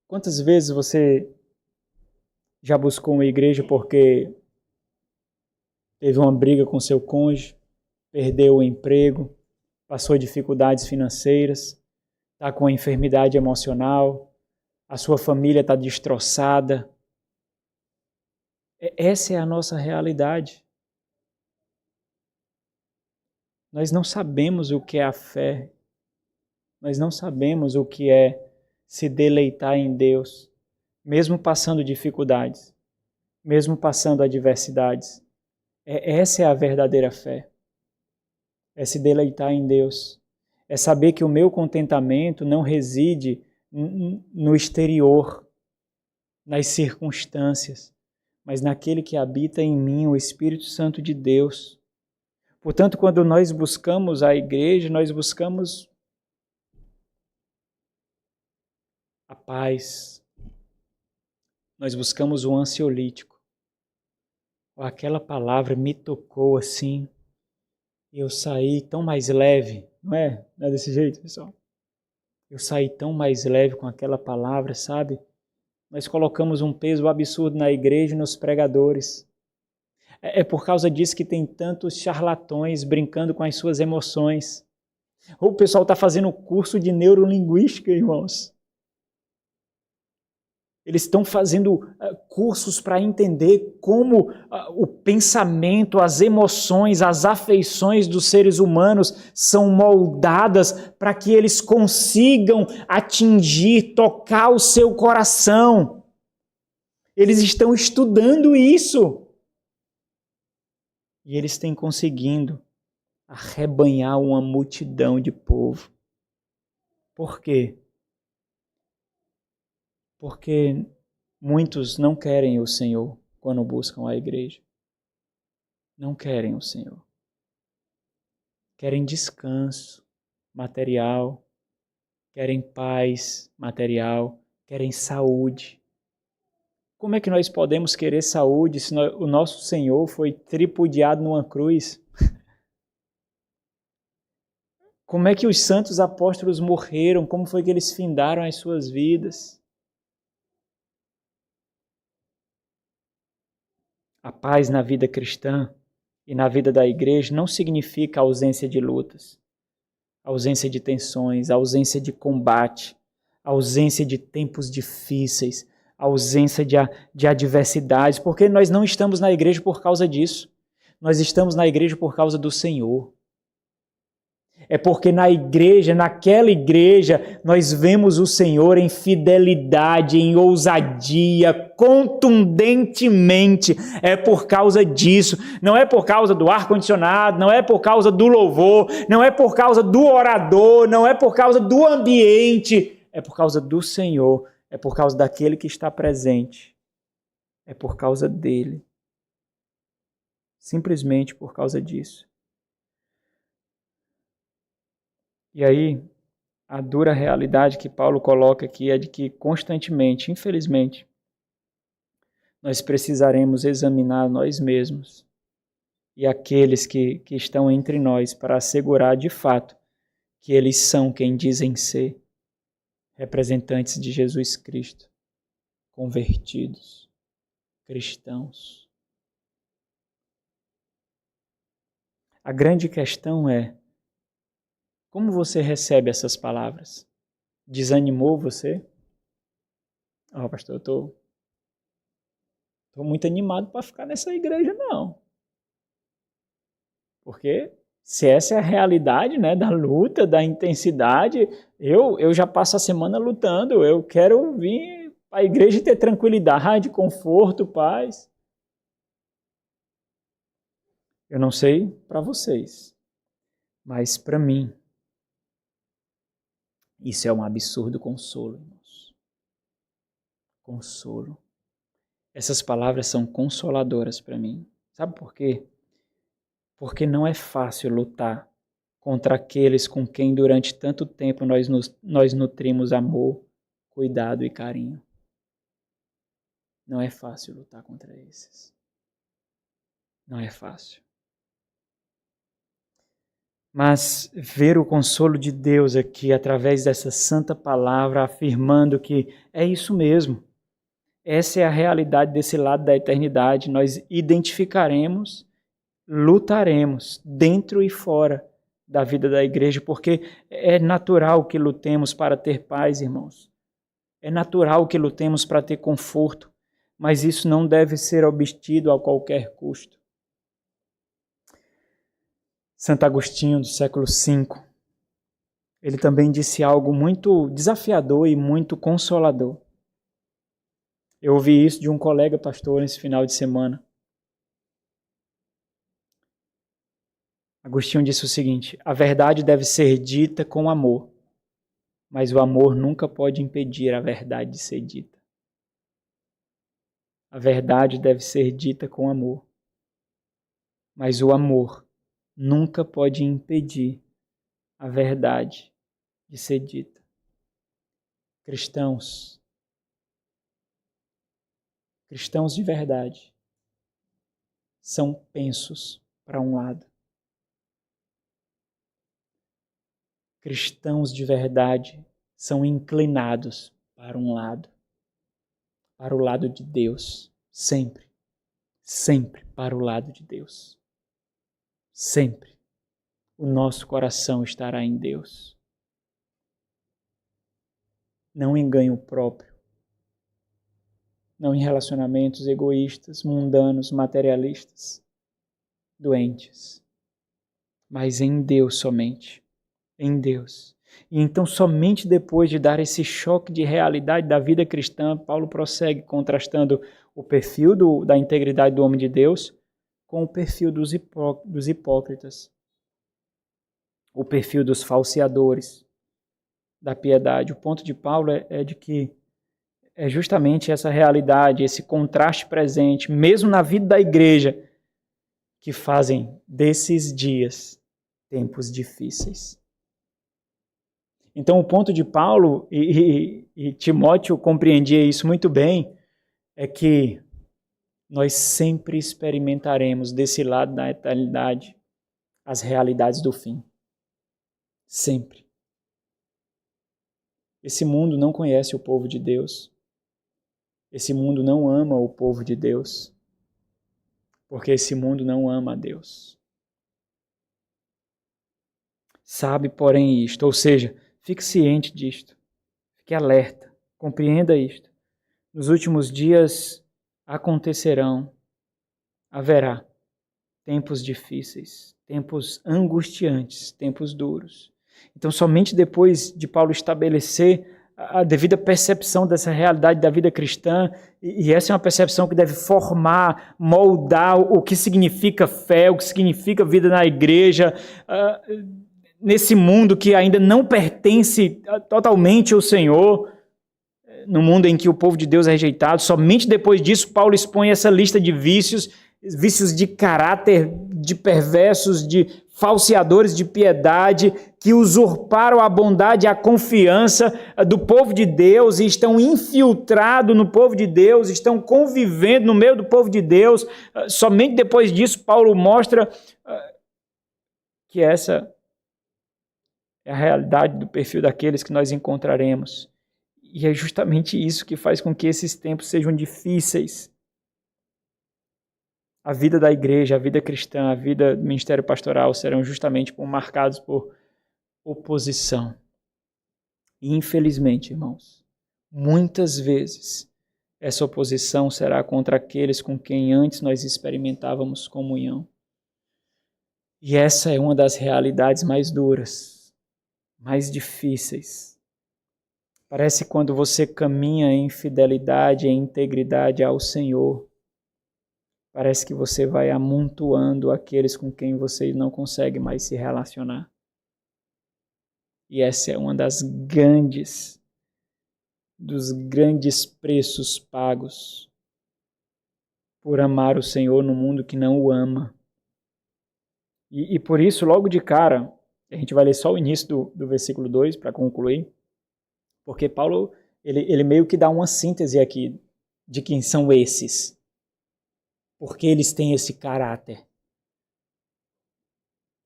Quantas vezes você já buscou uma igreja porque teve uma briga com seu cônjuge, perdeu o emprego, passou dificuldades financeiras, está com uma enfermidade emocional, a sua família está destroçada. Essa é a nossa realidade. Nós não sabemos o que é a fé, nós não sabemos o que é se deleitar em Deus, mesmo passando dificuldades, mesmo passando adversidades. Essa é a verdadeira fé. É se deleitar em Deus. É saber que o meu contentamento não reside no exterior, nas circunstâncias, mas naquele que habita em mim, o Espírito Santo de Deus. Portanto, quando nós buscamos a igreja, nós buscamos a paz, nós buscamos o ansiolítico. Aquela palavra me tocou assim, e eu saí tão mais leve, não é? Não é desse jeito, pessoal? Eu saí tão mais leve com aquela palavra, sabe? Nós colocamos um peso absurdo na igreja e nos pregadores. É por causa disso que tem tantos charlatões brincando com as suas emoções. O pessoal está fazendo curso de neurolinguística, irmãos. Eles estão fazendo cursos para entender como o pensamento, as emoções, as afeições dos seres humanos são moldadas para que eles consigam atingir, tocar o seu coração. Eles estão estudando isso. E eles têm conseguindo arrebanhar uma multidão de povo. Por quê? Porque muitos não querem o Senhor quando buscam a igreja. Não querem o Senhor. querem descanso material, querem paz material, querem saúde. Como é que nós podemos querer saúde se o nosso Senhor foi tripudiado numa cruz? Como é que os santos apóstolos morreram? Como foi que eles findaram as suas vidas? A paz na vida cristã e na vida da igreja não significa ausência de lutas, ausência de tensões, ausência de combate, ausência de tempos difíceis, ausência de adversidades, porque nós não estamos na igreja por causa disso. Nós estamos na igreja por causa do Senhor. É porque na igreja, naquela igreja, nós vemos o Senhor em fidelidade, em ousadia, contundentemente. É por causa disso. Não é por causa do ar-condicionado, não é por causa do louvor, não é por causa do orador, não é por causa do ambiente. É por causa do Senhor, é por causa daquele que está presente. É por causa dele. Simplesmente por causa disso. E aí, a dura realidade que Paulo coloca aqui é de que constantemente, infelizmente, nós precisaremos examinar nós mesmos e aqueles que estão entre nós para assegurar de fato que eles são quem dizem ser, representantes de Jesus Cristo, convertidos, cristãos. A grande questão é: como você recebe essas palavras? Desanimou você? Pastor, eu estou muito animado para ficar nessa igreja, não. Porque se essa é a realidade, né, da luta, da intensidade, eu já passo a semana lutando. Eu quero vir para a igreja e ter tranquilidade, conforto, paz. Eu não sei para vocês, mas para mim, isso é um absurdo consolo, irmãos. Consolo. Essas palavras são consoladoras para mim. Sabe por quê? Porque não é fácil lutar contra aqueles com quem durante tanto tempo nós nutrimos amor, cuidado e carinho. Não é fácil lutar contra esses. Não é fácil. Mas ver o consolo de Deus aqui, através dessa santa palavra, afirmando que é isso mesmo. Essa é a realidade desse lado da eternidade. Nós identificaremos, lutaremos, dentro e fora da vida da igreja, porque é natural que lutemos para ter paz, irmãos. É natural que lutemos para ter conforto, mas isso não deve ser obtido a qualquer custo. Santo Agostinho, do século V, ele também disse algo muito desafiador e muito consolador. Eu ouvi isso de um colega pastor nesse final de semana. Agostinho disse o seguinte: a verdade deve ser dita com amor, mas o amor nunca pode impedir a verdade de ser dita. A verdade deve ser dita com amor, mas o amor nunca pode impedir a verdade de ser dita. Cristãos de verdade são pensos para um lado. Cristãos de verdade são inclinados para um lado, para o lado de Deus, sempre, sempre para o lado de Deus. Sempre o nosso coração estará em Deus. Não em ganho próprio, não em relacionamentos egoístas, mundanos, materialistas, doentes, mas em Deus somente, em Deus. E então somente depois de dar esse choque de realidade da vida cristã, Paulo prossegue contrastando o perfil da integridade do homem de Deus com o perfil dos hipócritas, o perfil dos falseadores da piedade. O ponto de Paulo é de que é justamente essa realidade, esse contraste presente, mesmo na vida da igreja, que fazem desses dias tempos difíceis. Então, o ponto de Paulo, e Timóteo compreendia isso muito bem, é que nós sempre experimentaremos desse lado da eternidade as realidades do fim. Sempre. Esse mundo não conhece o povo de Deus. Esse mundo não ama o povo de Deus. Porque esse mundo não ama a Deus. Sabe, porém, isto, ou seja, fique ciente disto. Fique alerta. Compreenda isto. Nos últimos dias haverá tempos difíceis, tempos angustiantes, tempos duros. Então, somente depois de Paulo estabelecer a devida percepção dessa realidade da vida cristã, e essa é uma percepção que deve formar, moldar o que significa fé, o que significa vida na igreja, nesse mundo que ainda não pertence totalmente ao Senhor, no mundo em que o povo de Deus é rejeitado. Somente depois disso, Paulo expõe essa lista de vícios de caráter, de perversos, de falseadores de piedade, que usurparam a bondade e a confiança do povo de Deus e estão infiltrados no povo de Deus, estão convivendo no meio do povo de Deus. Somente depois disso, Paulo mostra que essa é a realidade do perfil daqueles que nós encontraremos. E é justamente isso que faz com que esses tempos sejam difíceis. A vida da igreja, a vida cristã, a vida do ministério pastoral serão justamente marcados por oposição. E infelizmente, irmãos, muitas vezes essa oposição será contra aqueles com quem antes nós experimentávamos comunhão. E essa é uma das realidades mais duras, mais difíceis. Parece quando você caminha em fidelidade, em integridade ao Senhor, parece que você vai amontoando aqueles com quem você não consegue mais se relacionar. E essa é uma dos grandes preços pagos por amar o Senhor no mundo que não o ama. E por isso, logo de cara, a gente vai ler só o início do versículo 2 para concluir, porque Paulo ele meio que dá uma síntese aqui de quem são esses. Porque eles têm esse caráter.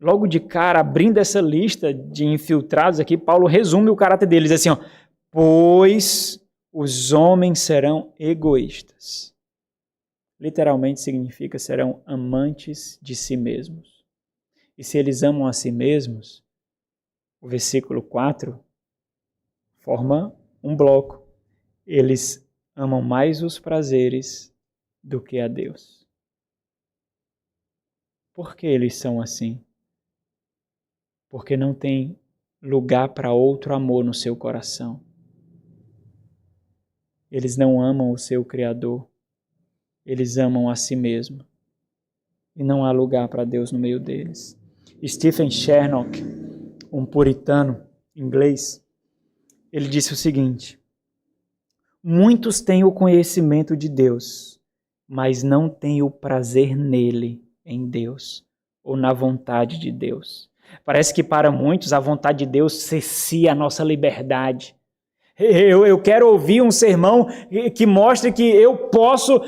Logo de cara, abrindo essa lista de infiltrados aqui, Paulo resume o caráter deles assim, pois os homens serão egoístas. Literalmente significa serão amantes de si mesmos. E se eles amam a si mesmos, o versículo 4 forma um bloco. Eles amam mais os prazeres do que a Deus. Por que eles são assim? Porque não tem lugar para outro amor no seu coração. Eles não amam o seu Criador. Eles amam a si mesmo. E não há lugar para Deus no meio deles. Stephen Charnock, um puritano inglês, ele disse o seguinte: muitos têm o conhecimento de Deus, mas não têm o prazer nele, em Deus, ou na vontade de Deus. Parece que para muitos a vontade de Deus cerceia a nossa liberdade. Eu quero ouvir um sermão que mostre que eu posso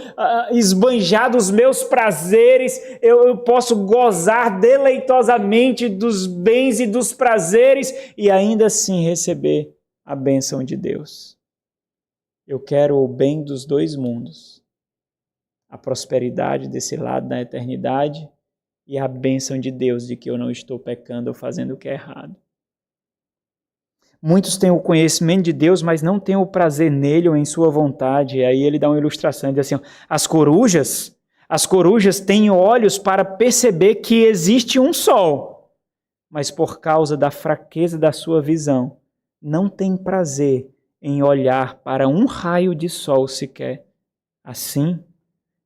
esbanjar dos meus prazeres, eu posso gozar deleitosamente dos bens e dos prazeres e ainda assim receber a bênção de Deus. Eu quero o bem dos dois mundos, a prosperidade desse lado da eternidade e a bênção de Deus de que eu não estou pecando ou fazendo o que é errado. Muitos têm o conhecimento de Deus, mas não têm o prazer nele ou em sua vontade. E aí ele dá uma ilustração, ele diz assim, as corujas têm olhos para perceber que existe um sol, mas por causa da fraqueza da sua visão, não têm prazer em olhar para um raio de sol sequer. Assim,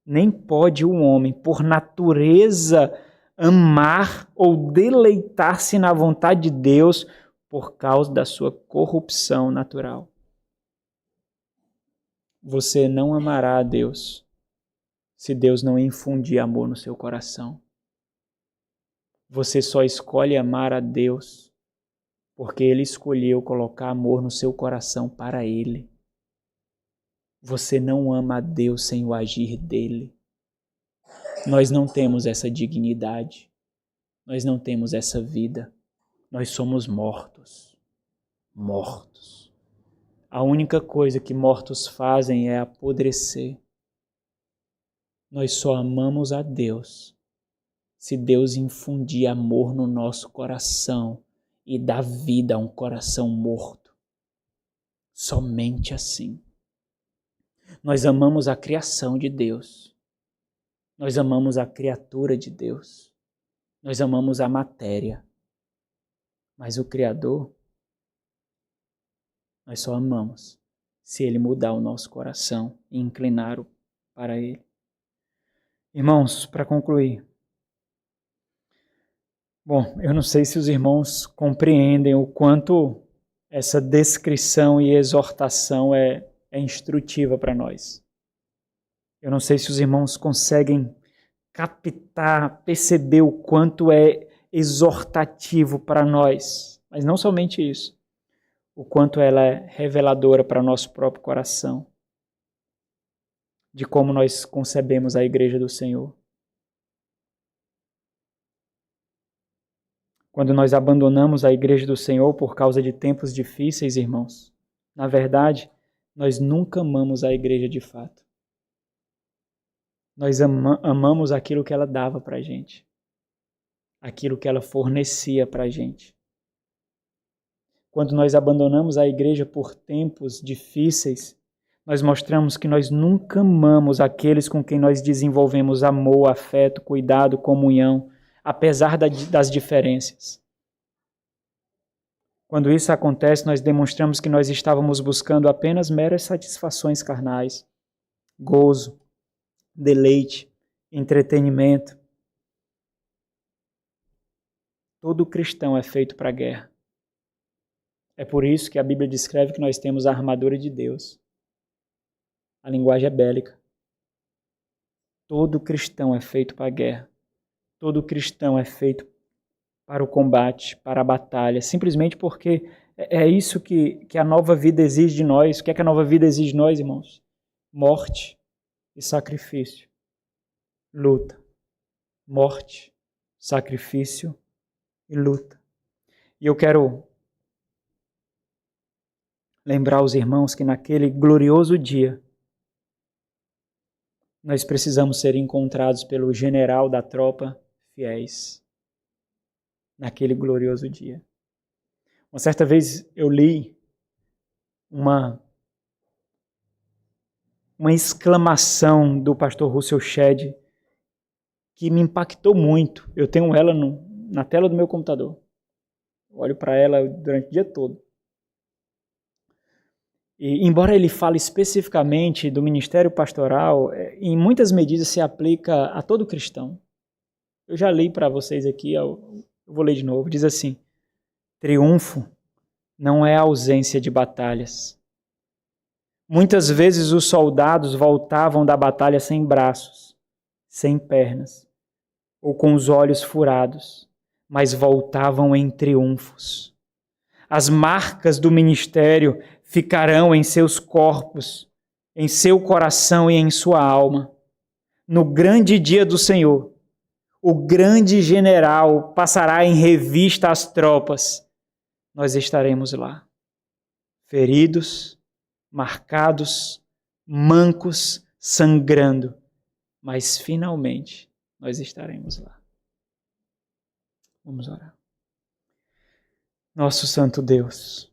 nem pode o homem, por natureza, amar ou deleitar-se na vontade de Deus por causa da sua corrupção natural. Você não amará a Deus se Deus não infundir amor no seu coração. Você só escolhe amar a Deus porque Ele escolheu colocar amor no seu coração para Ele. Você não ama a Deus sem o agir dEle. Nós não temos essa dignidade. Nós não temos essa vida. Nós somos mortos. Mortos. A única coisa que mortos fazem é apodrecer. Nós só amamos a Deus se Deus infundir amor no nosso coração e dar vida a um coração morto. Somente assim. Nós amamos a criação de Deus. Nós amamos a criatura de Deus. Nós amamos a matéria. Mas o Criador, nós só amamos se Ele mudar o nosso coração e inclinar-o para Ele. Irmãos, para concluir. Bom, eu não sei se os irmãos compreendem o quanto essa descrição e exortação é instrutiva para nós. Eu não sei se os irmãos conseguem captar, perceber o quanto é exortativo para nós. Mas não somente isso. O quanto ela é reveladora para nosso próprio coração. De como nós concebemos a igreja do Senhor. Quando nós abandonamos a igreja do Senhor por causa de tempos difíceis, irmãos, na verdade, nós nunca amamos a igreja de fato. Nós amamos aquilo que ela dava para a gente. Aquilo que ela fornecia para a gente. Quando nós abandonamos a igreja por tempos difíceis, nós mostramos que nós nunca amamos aqueles com quem nós desenvolvemos amor, afeto, cuidado, comunhão, apesar das diferenças. Quando isso acontece, nós demonstramos que nós estávamos buscando apenas meras satisfações carnais, gozo, deleite, entretenimento. Todo cristão é feito para a guerra. É por isso que a Bíblia descreve que nós temos a armadura de Deus. A linguagem é bélica. Todo cristão é feito para a guerra. Todo cristão é feito para o combate, para a batalha, simplesmente porque é isso que a nova vida exige de nós. O que é que a nova vida exige de nós, irmãos? Morte e sacrifício. Luta. Morte, sacrifício e luta. E eu quero lembrar os irmãos que naquele glorioso dia nós precisamos ser encontrados pelo general da tropa fiéis. Naquele glorioso dia. Uma certa vez eu li uma exclamação do pastor Russell Shedd que me impactou muito. Eu tenho ela na tela do meu computador. Eu olho para ela durante o dia todo. E, embora ele fale especificamente do ministério pastoral, em muitas medidas se aplica a todo cristão. Eu já li para vocês aqui, eu vou ler de novo. Diz assim: triunfo não é ausência de batalhas. Muitas vezes os soldados voltavam da batalha sem braços, sem pernas, ou com os olhos furados, mas voltavam em triunfos. As marcas do ministério ficarão em seus corpos, em seu coração e em sua alma. No grande dia do Senhor, o grande general passará em revista as tropas. Nós estaremos lá, feridos, marcados, mancos, sangrando, mas finalmente nós estaremos lá. Vamos orar. Nosso Santo Deus,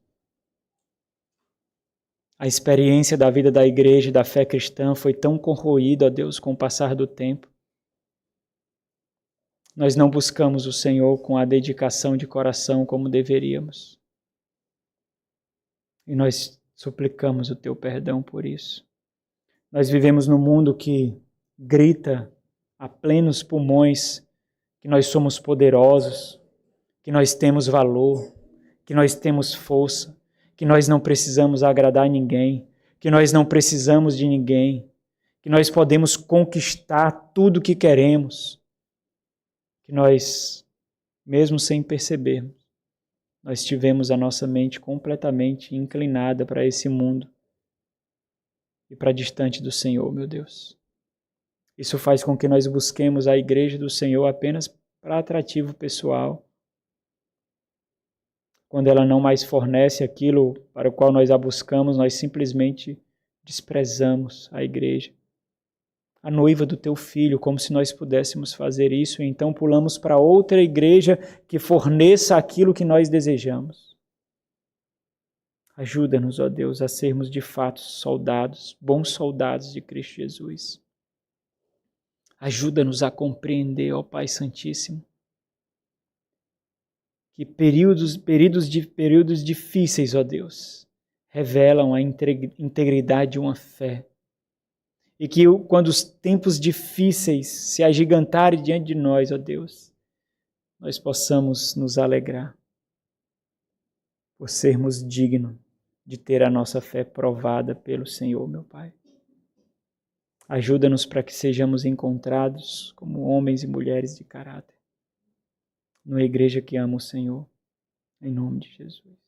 a experiência da vida da igreja e da fé cristã foi tão corroída, ó Deus, com o passar do tempo. Nós não buscamos o Senhor com a dedicação de coração como deveríamos. E nós suplicamos o Teu perdão por isso. Nós vivemos num mundo que grita a plenos pulmões que nós somos poderosos, que nós temos valor, que nós temos força, que nós não precisamos agradar ninguém, que nós não precisamos de ninguém, que nós podemos conquistar tudo o que queremos, que nós mesmo sem percebermos, nós tivemos a nossa mente completamente inclinada para esse mundo e para distante do Senhor, meu Deus. Isso faz com que nós busquemos a igreja do Senhor apenas para atrativo pessoal, quando ela não mais fornece aquilo para o qual nós a buscamos, nós simplesmente desprezamos a igreja, a noiva do teu filho, como se nós pudéssemos fazer isso, e então pulamos para outra igreja que forneça aquilo que nós desejamos. Ajuda-nos, ó Deus, a sermos de fato soldados, bons soldados de Cristo Jesus. Ajuda-nos a compreender, ó Pai Santíssimo, que períodos difíceis, ó Deus, revelam a integridade de uma fé. E que quando os tempos difíceis se agigantarem diante de nós, ó Deus, nós possamos nos alegrar por sermos dignos de ter a nossa fé provada pelo Senhor, meu Pai. Ajuda-nos para que sejamos encontrados como homens e mulheres de caráter, numa igreja que ama o Senhor, em nome de Jesus.